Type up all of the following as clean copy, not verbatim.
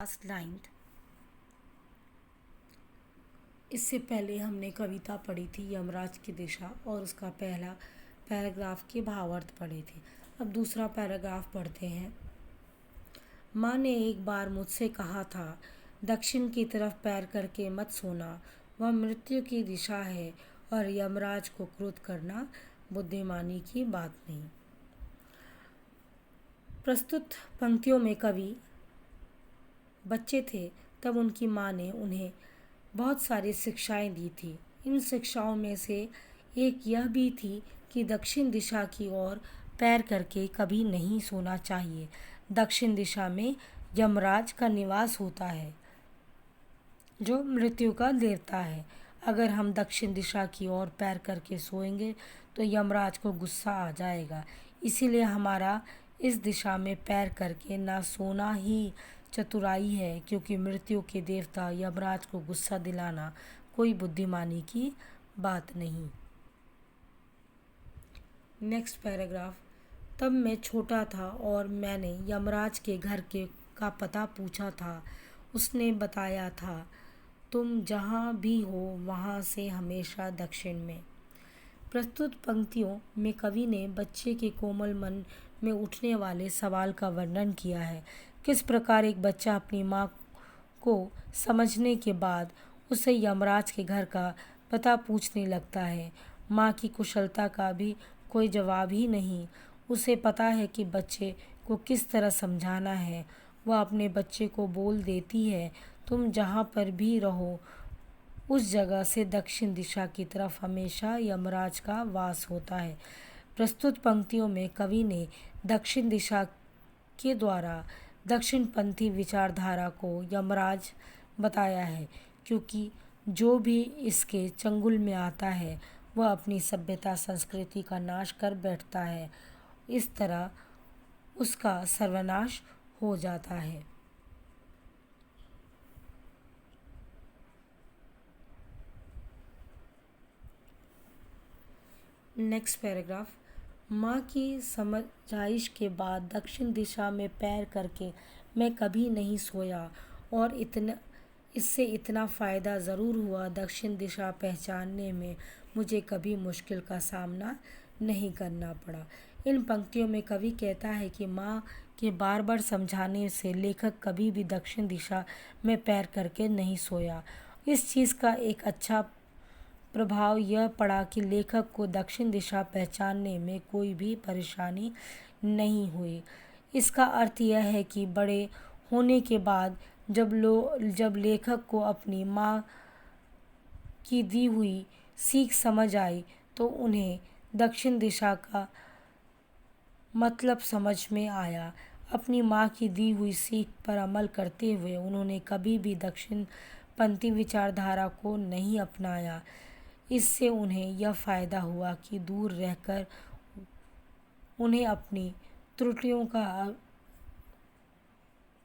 Last line. इससे पहले हमने कविता पढ़ी थी यमराज की दिशा और उसका पहला पैराग्राफ के भावार्थ पढ़े थे। अब दूसरा पैराग्राफ पढ़ते हैं। माँ ने एक बार मुझसे कहा था, दक्षिण की तरफ पैर करके मत सोना, वह मृत्यु की दिशा है और यमराज को क्रोध करना बुद्धिमानी की बात नहीं। प्रस्तुत पंक्तियों में कवि बच्चे थे तब उनकी माँ ने उन्हें बहुत सारी शिक्षाएं दी थी। इन शिक्षाओं में से एक यह भी थी कि दक्षिण दिशा की ओर पैर करके कभी नहीं सोना चाहिए। दक्षिण दिशा में यमराज का निवास होता है जो मृत्यु का देवता है। अगर हम दक्षिण दिशा की ओर पैर करके सोएंगे तो यमराज को गुस्सा आ जाएगा। इसीलिए हमारा इस दिशा में पैर करके ना सोना ही चतुराई है, क्योंकि मृत्यु के देवता यमराज को गुस्सा दिलाना कोई बुद्धिमानी की बात नहीं। Next paragraph. तब मैं छोटा था और मैंने यमराज के घर का पता पूछा था। उसने बताया था, तुम जहाँ भी हो वहाँ से हमेशा दक्षिण में। प्रस्तुत पंक्तियों में कवि ने बच्चे के कोमल मन में उठने वाले सवाल का वर्णन किया है। किस प्रकार एक बच्चा अपनी माँ को समझने के बाद उसे यमराज के घर का पता पूछने लगता है। माँ की कुशलता का भी कोई जवाब ही नहीं। उसे पता है कि बच्चे को किस तरह समझाना है। वह अपने बच्चे को बोल देती है, तुम जहाँ पर भी रहो उस जगह से दक्षिण दिशा की तरफ हमेशा यमराज का वास होता है। प्रस्तुत पंक्तियों में कवि ने दक्षिण दिशा के द्वारा दक्षिणपंथी विचारधारा को यमराज बताया है, क्योंकि जो भी इसके चंगुल में आता है वह अपनी सभ्यता संस्कृति का नाश कर बैठता है। इस तरह उसका सर्वनाश हो जाता है। Next paragraph. माँ की समझाइश के बाद दक्षिण दिशा में पैर करके मैं कभी नहीं सोया और इससे इतना फ़ायदा ज़रूर हुआ, दक्षिण दिशा पहचानने में मुझे कभी मुश्किल का सामना नहीं करना पड़ा। इन पंक्तियों में कवि कहता है कि माँ के बार बार समझाने से लेखक कभी भी दक्षिण दिशा में पैर करके नहीं सोया। इस चीज़ का एक अच्छा प्रभाव यह पड़ा कि लेखक को दक्षिण दिशा पहचानने में कोई भी परेशानी नहीं हुई। इसका अर्थ यह है कि बड़े होने के बाद जब लेखक को अपनी माँ की दी हुई सीख समझ आई तो उन्हें दक्षिण दिशा का मतलब समझ में आया। अपनी माँ की दी हुई सीख पर अमल करते हुए उन्होंने कभी भी दक्षिणपंथी विचारधारा को नहीं अपनाया। इससे उन्हें यह फ़ायदा हुआ कि दूर रहकर उन्हें अपनी त्रुटियों का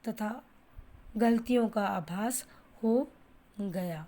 तथा गलतियों का आभास हो गया।